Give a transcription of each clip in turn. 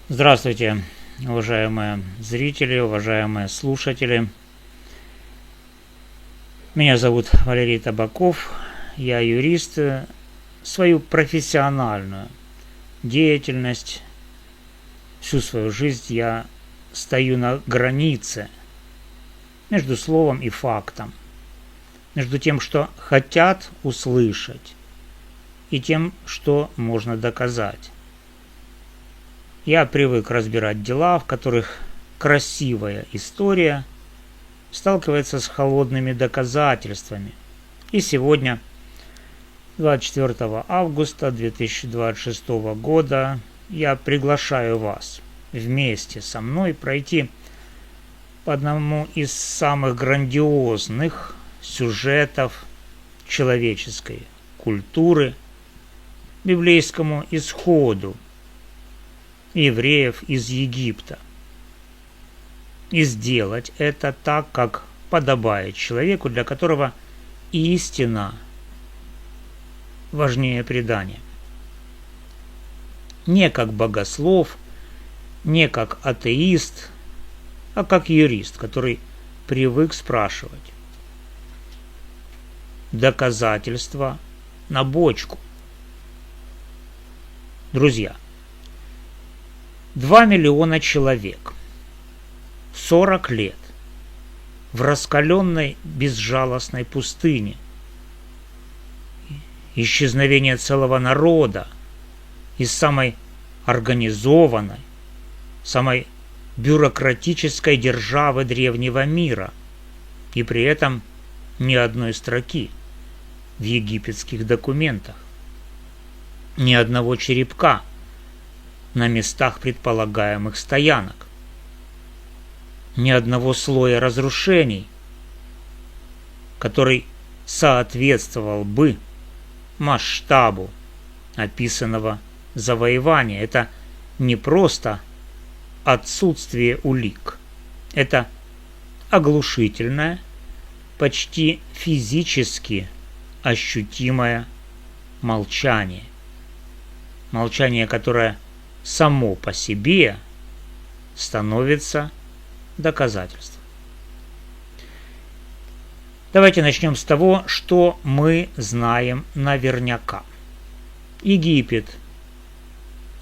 Здравствуйте, уважаемые зрители, уважаемые слушатели. Меня зовут Валерий Табаков, я юрист. Свою профессиональную деятельность, всю свою жизнь я стою на границе между словом и фактом, между тем, что хотят услышать, и тем, что можно доказать. Я привык разбирать дела, в которых красивая история сталкивается с холодными доказательствами. И сегодня, 24 августа 2026 года, я приглашаю вас вместе со мной пройти по одному из самых грандиозных сюжетов человеческой культуры, библейскому исходу евреев из Египта. И сделать это так, как подобает человеку, для которого истина важнее предания. Не как богослов, не как атеист, а как юрист, который привык спрашивать. Доказательства на бочку. Друзья, 2 миллиона человек, 40 лет в раскаленной безжалостной пустыне, исчезновение целого народа из самой организованной, самой бюрократической державы древнего мира, и при этом ни одной строки в египетских документах, ни одного черепка на местах предполагаемых стоянок, ни одного слоя разрушений, который соответствовал бы масштабу описанного завоевания. Это не просто отсутствие улик, это оглушительное, почти физически ощутимое молчание. Молчание, которое само по себе становится доказательством. Давайте начнем с того, что мы знаем наверняка. Египет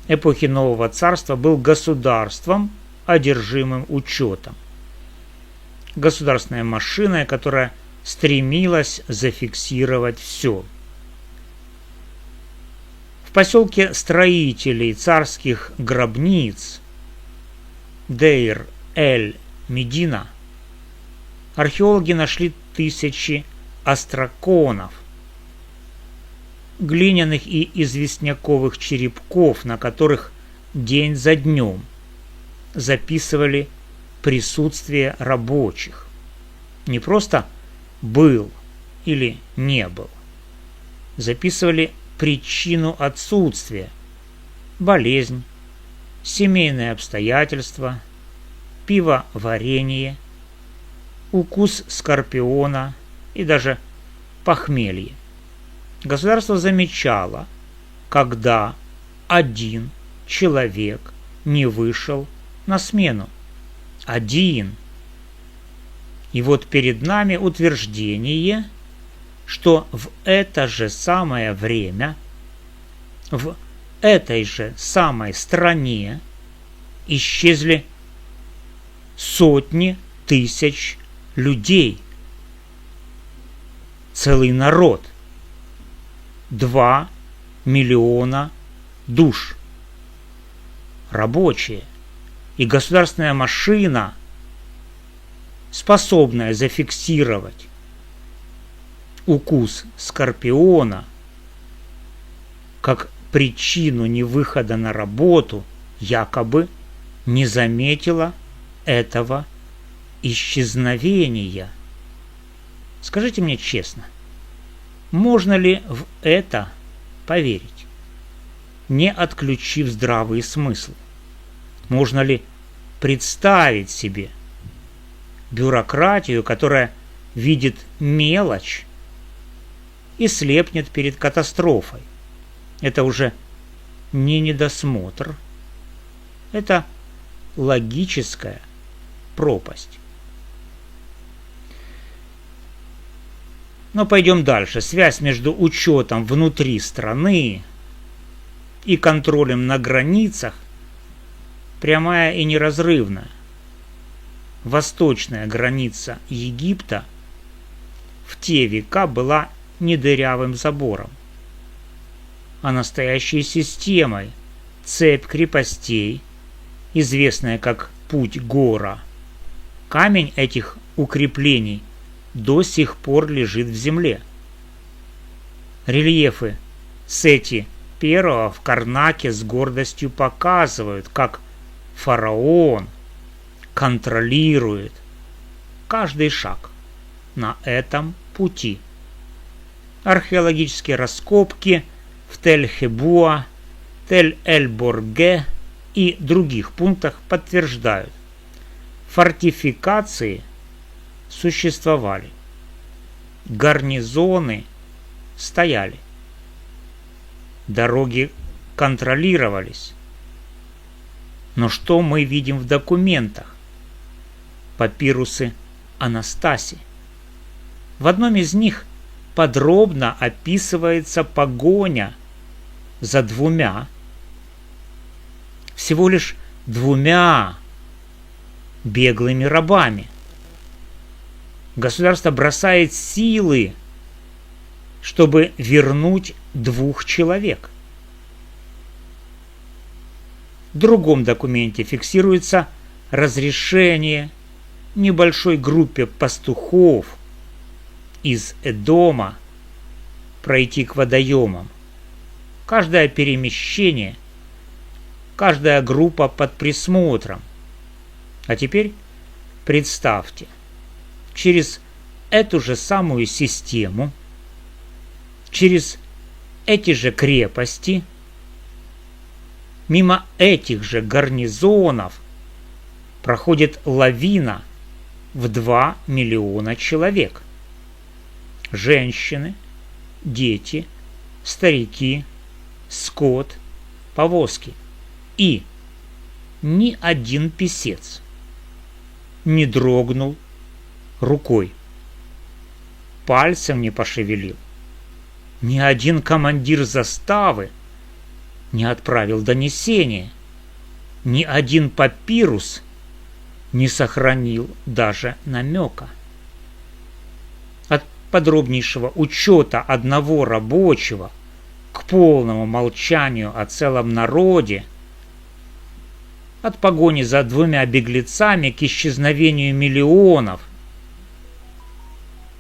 эпохи Нового Царства был государством, одержимым учетом. Государственной машиной, которая стремилась зафиксировать все. В поселке строителей царских гробниц Дейр-эль-Медина археологи нашли тысячи остроконов, глиняных и известняковых черепков, на которых день за днем записывали присутствие рабочих. Не просто был или не был. Записывали причину отсутствия, болезнь, семейные обстоятельства, пивоварение, укус скорпиона и даже похмелье. Государство замечало, когда один человек не вышел на смену. Один. И вот перед нами утверждение, что в это же самое время, в этой же самой стране исчезли сотни тысяч людей. Целый народ. 2 миллиона душ. Рабочие. И государственная машина, способная зафиксировать укус скорпиона как причину невыхода на работу, якобы не заметила этого исчезновения. Скажите мне честно, можно ли в это поверить, не отключив здравый смысл? Можно ли представить себе бюрократию, которая видит мелочь и слепнет перед катастрофой? Это уже не недосмотр, Это логическая пропасть. Но пойдем дальше. Связь между учетом внутри страны и контролем на границах прямая и неразрывная. Восточная граница Египта в те века была не дырявым забором, а настоящей системой, цепь крепостей, известная как Путь Гора. Камень этих укреплений до сих пор лежит в земле. Рельефы Сети I в Карнаке с гордостью показывают, как фараон контролирует каждый шаг на этом пути. Археологические раскопки в Тель-Хебуа, Тель-Эль-Борге и других пунктах подтверждают, фортификации существовали, гарнизоны стояли, дороги контролировались. Но что мы видим в документах? Папирусы Анастаси. В одном из них подробно описывается погоня за всего лишь двумя беглыми рабами. Государство бросает силы, чтобы вернуть 2 человек. В другом документе фиксируется разрешение небольшой группе пастухов из Эдома пройти к водоемам. Каждое перемещение, каждая группа под присмотром. А теперь представьте, через эту же самую систему, через эти же крепости, мимо этих же гарнизонов проходит лавина в 2 миллиона человек. Женщины, дети, старики, скот, повозки. И ни один писец не дрогнул рукой, пальцем не пошевелил. Ни один командир заставы не отправил донесение. Ни один папирус не сохранил даже намека. От подробнейшего учета одного рабочего к полному молчанию о целом народе, от погони за 2 беглецами к исчезновению миллионов.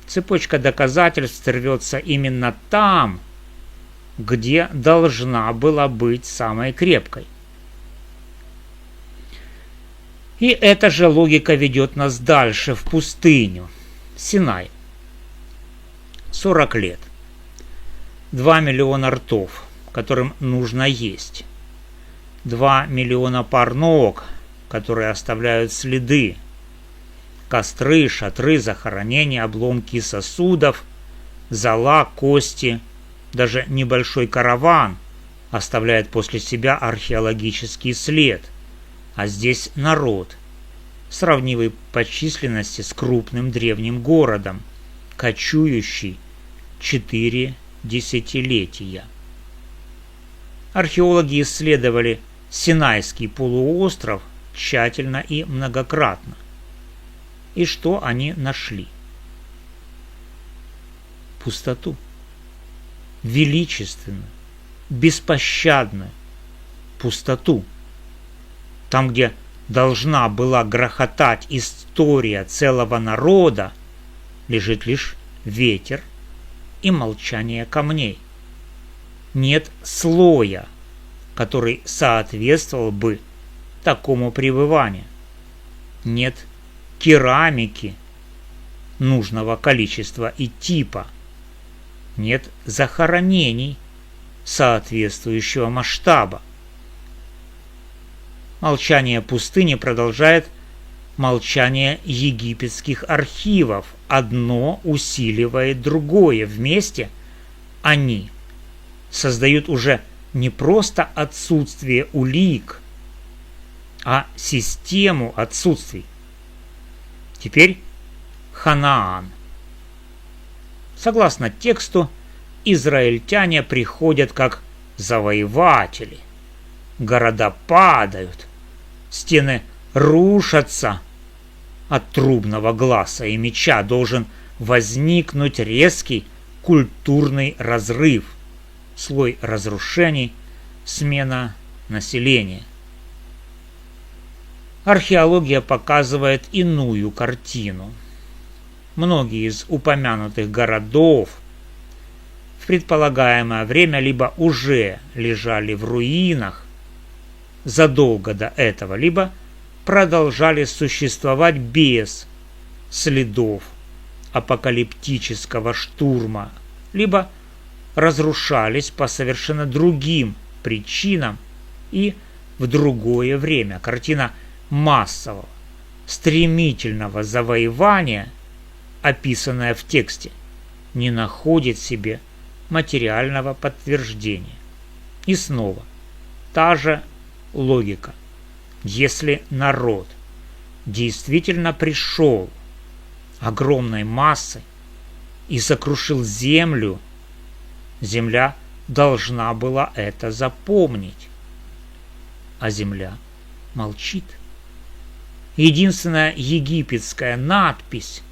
Цепочка доказательств рвется именно там, где должна была быть самой крепкой. И эта же логика ведет нас дальше, в пустыню, Синай. 40 лет. 2 миллиона ртов, которым нужно есть. 2 миллиона пар ног, которые оставляют следы. Костры, шатры, захоронения, обломки сосудов, зола, кости. Даже небольшой караван оставляет после себя археологический след. А здесь народ, сравнимый по численности с крупным древним городом, кочующий 4 десятилетия. Археологи исследовали Синайский полуостров тщательно и многократно. И что они нашли? Пустоту. Величественную, беспощадную пустоту. Там, где должна была грохотать история целого народа, лежит лишь ветер и молчание камней. Нет слоя, который соответствовал бы такому пребыванию. Нет керамики нужного количества и типа. Нет захоронений соответствующего масштаба. Молчание пустыни продолжает молчание египетских архивов. Одно усиливает другое. Вместе они создают уже не просто отсутствие улик, а систему отсутствий. Теперь Ханаан. Согласно тексту, израильтяне приходят как завоеватели. Города падают, стены рушатся. От трубного гласа и меча должен возникнуть резкий культурный разрыв, слой разрушений, смена населения. Археология показывает иную картину. Многие из упомянутых городов в предполагаемое время либо уже лежали в руинах задолго до этого, либо продолжали существовать без следов апокалиптического штурма, либо разрушались по совершенно другим причинам и в другое время. Картина массового, стремительного завоевания, описанная в тексте, не находит себе материального подтверждения. И снова та же логика. Если народ действительно пришел огромной массой и сокрушил землю, земля должна была это запомнить. А земля молчит. Единственная египетская надпись,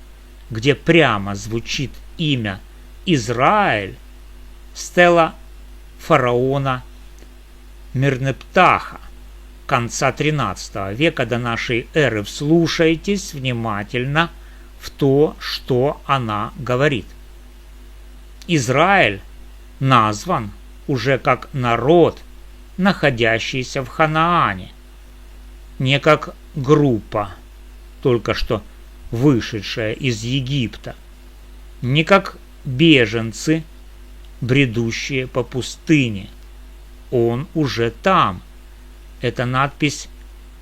где прямо звучит имя Израиль, стела фараона Мернептаха конца XIII века до нашей эры. Вслушайтесь внимательно в то, что она говорит. Израиль назван уже как народ, находящийся в Ханаане, не как группа, только что вышедшая из Египта, не как беженцы, бредущие по пустыне. Он уже там. Эта надпись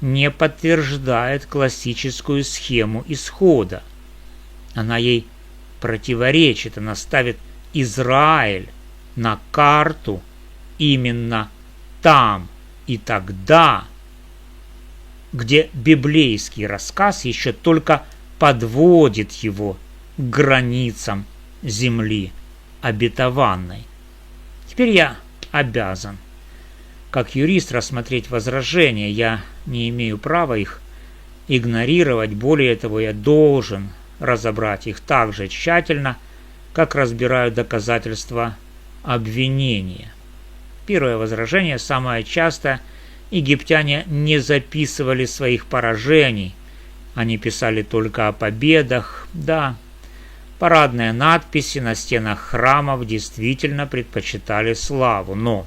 не подтверждает классическую схему исхода. Она ей противоречит. Она ставит Израиль на карту именно там и тогда, где библейский рассказ еще только подводит его к границам земли обетованной. Теперь я обязан, как юрист, рассмотреть возражения. Я не имею права их игнорировать. Более того, я должен разобрать их так же тщательно, как разбираю доказательства обвинения. Первое возражение, самое частое: египтяне не записывали своих поражений. Они писали только о победах. Да, парадные надписи на стенах храмов действительно предпочитали славу, но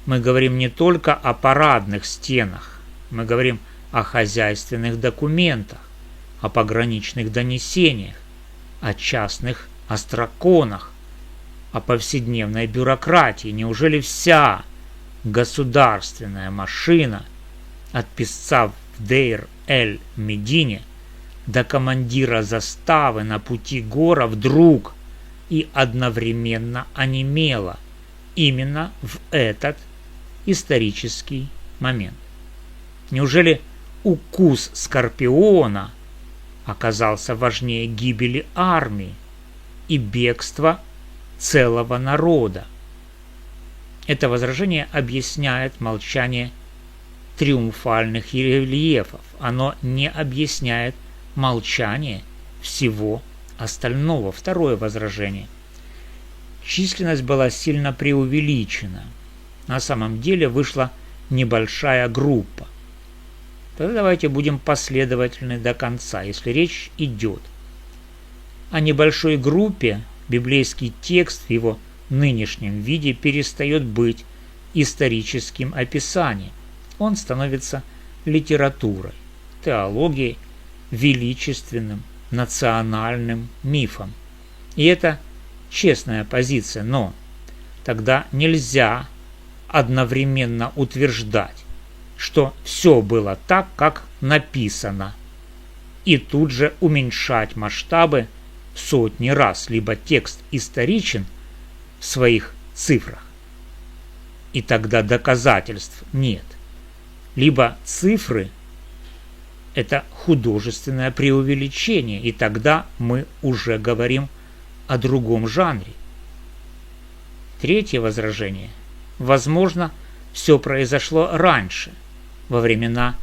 мы говорим не только о парадных стенах, мы говорим о хозяйственных документах, о пограничных донесениях, о частных остроконах, о повседневной бюрократии. Неужели вся государственная машина от писца в Дейр-эль-Медине до командира заставы на пути гора вдруг и одновременно онемела именно в этот исторический момент? Неужели укус скорпиона оказался важнее гибели армии и бегства целого народа? Это возражение объясняет молчание триумфальных рельефов. Оно не объясняет молчание всего остального. Второе возражение. Численность была сильно преувеличена. На самом деле вышла небольшая группа. Тогда давайте будем последовательны до конца. Если речь идет о небольшой группе, библейский текст в его нынешнем виде перестает быть историческим описанием. Он становится литературой, теологией, величественным национальным мифом. И это честная позиция, но тогда нельзя одновременно утверждать, что все было так, как написано, и тут же уменьшать масштабы в сотни раз. Либо текст историчен в своих цифрах, и тогда доказательств нет, либо цифры – это художественное преувеличение, и тогда мы уже говорим о другом жанре. Третье возражение. Возможно, все произошло раньше, во времена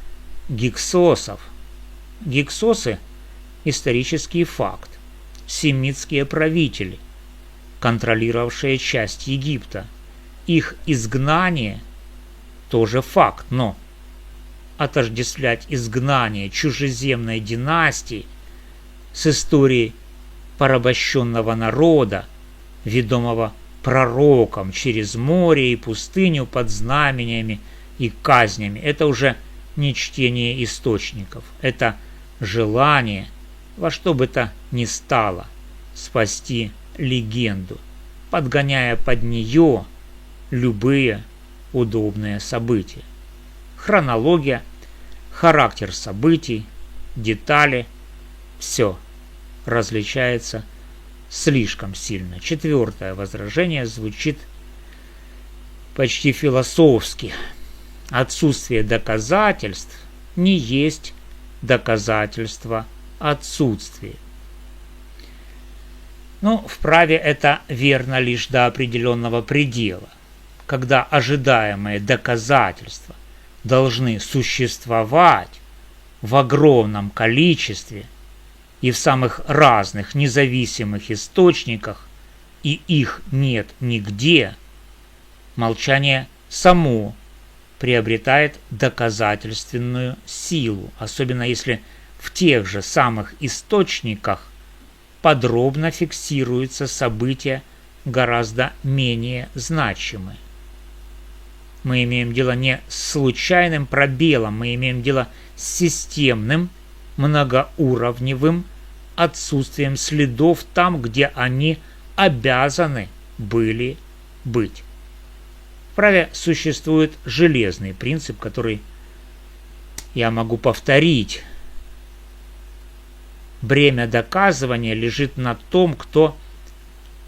гиксосов. Гиксосы – исторический факт. Семитские правители, контролировавшие часть Египта. Их изгнание – тоже факт, но отождествлять изгнание чужеземной династии с историей порабощенного народа, ведомого пророком через море и пустыню под знамениями и казнями, это уже не чтение источников, это желание во что бы то ни стало спасти легенду, подгоняя под нее любые удобные события. Хронология, характер событий, детали – все различается слишком сильно. Четвертое возражение звучит почти философски. Отсутствие доказательств не есть доказательство отсутствия. Вправе это верно лишь до определенного предела, когда ожидаемые доказательства должны существовать в огромном количестве и в самых разных независимых источниках, и их нет нигде, молчание само приобретает доказательственную силу, особенно если в тех же самых источниках подробно фиксируются события гораздо менее значимые. Мы имеем дело не с случайным пробелом, мы имеем дело с системным, многоуровневым отсутствием следов там, где они обязаны были быть. В праве существует железный принцип, который я могу повторить. Бремя доказывания лежит на том, кто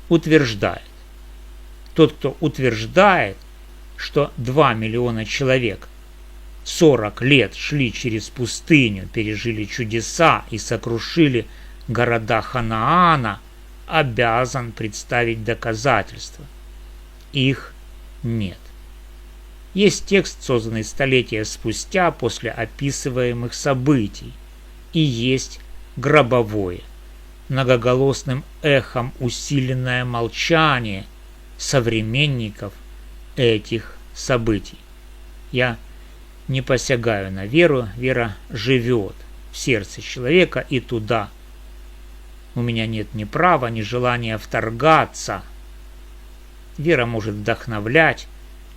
утверждает. Тот, кто утверждает, что 2 миллиона человек 40 лет шли через пустыню, пережили чудеса и сокрушили города Ханаана, обязан представить доказательства. Их нет. Есть текст, созданный столетия спустя после описываемых событий, и есть гробовое, многоголосным эхом усиленное молчание современников этих событий. Я не посягаю на веру, вера живет в сердце человека, и туда у меня нет ни права, ни желания вторгаться. Вера может вдохновлять,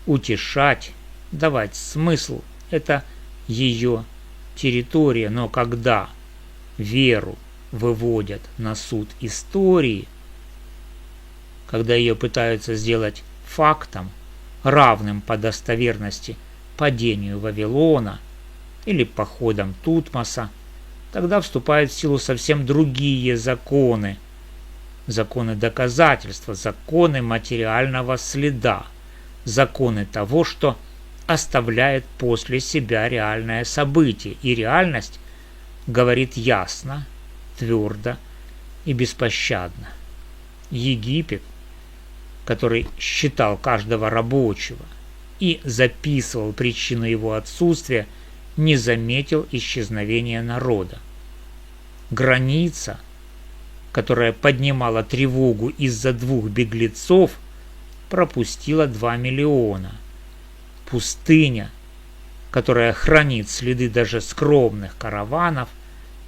утешать, давать смысл. Это ее территория, но когда веру выводят на суд истории, когда ее пытаются сделать фактом, равным по достоверности падению Вавилона или походам Тутмоса, тогда вступают в силу совсем другие законы. Законы доказательства, законы материального следа, законы того, что оставляет после себя реальное событие. И реальность говорит ясно, твердо и беспощадно. Египет, который считал каждого рабочего и записывал причину его отсутствия, не заметил исчезновения народа. Граница, которая поднимала тревогу из-за 2 беглецов, пропустила 2 миллиона. Пустыня, которая хранит следы даже скромных караванов,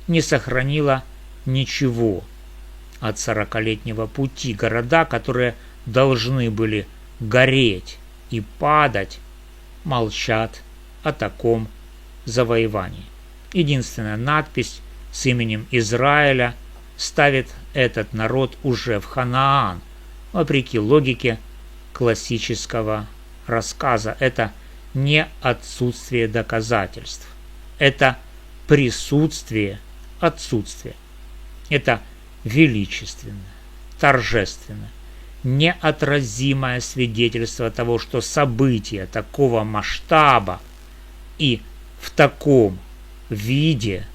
не сохранила ничего от 40-летнего пути. Города, которые должны были гореть и падать, молчат о таком завоевании. Единственная надпись с именем Израиля ставит этот народ уже в Ханаан, вопреки логике классического рассказа. Это не отсутствие доказательств, это присутствие отсутствия. Это величественное, торжественное, неотразимое свидетельство того, что события такого масштаба И в таком виде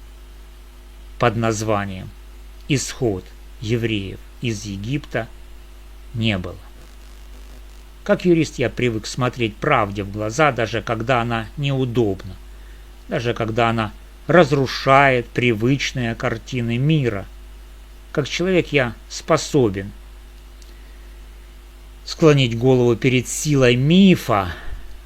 под названием «Исход евреев из Египта» не было. Как юрист я привык смотреть правде в глаза, даже когда она неудобна, даже когда она разрушает привычные картины мира. Как человек я способен склонить голову перед силой мифа,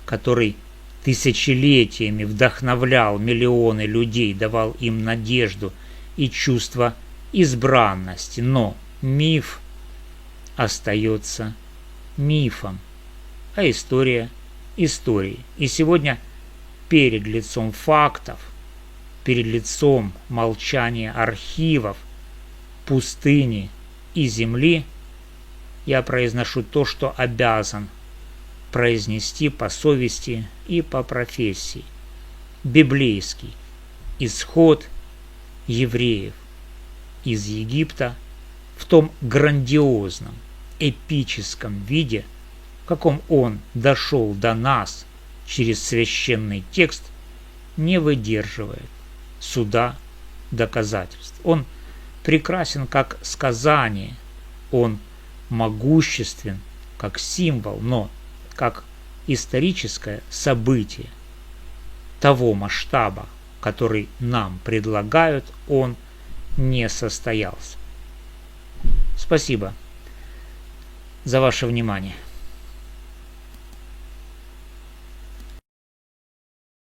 который тысячелетиями вдохновлял миллионы людей, давал им надежду и чувство избранности. Но миф остается мифом, а история историей. И сегодня перед лицом фактов, перед лицом молчания архивов, пустыни и земли я произношу то, что обязан произнести по совести и по профессии. Библейский исход евреев из Египта в том грандиозном, эпическом виде, в каком он дошел до нас через священный текст, не выдерживает суда доказательств. Он прекрасен как сказание, он могуществен как символ, но как историческое событие того масштаба, который нам предлагают, он не состоялся. Спасибо за ваше внимание.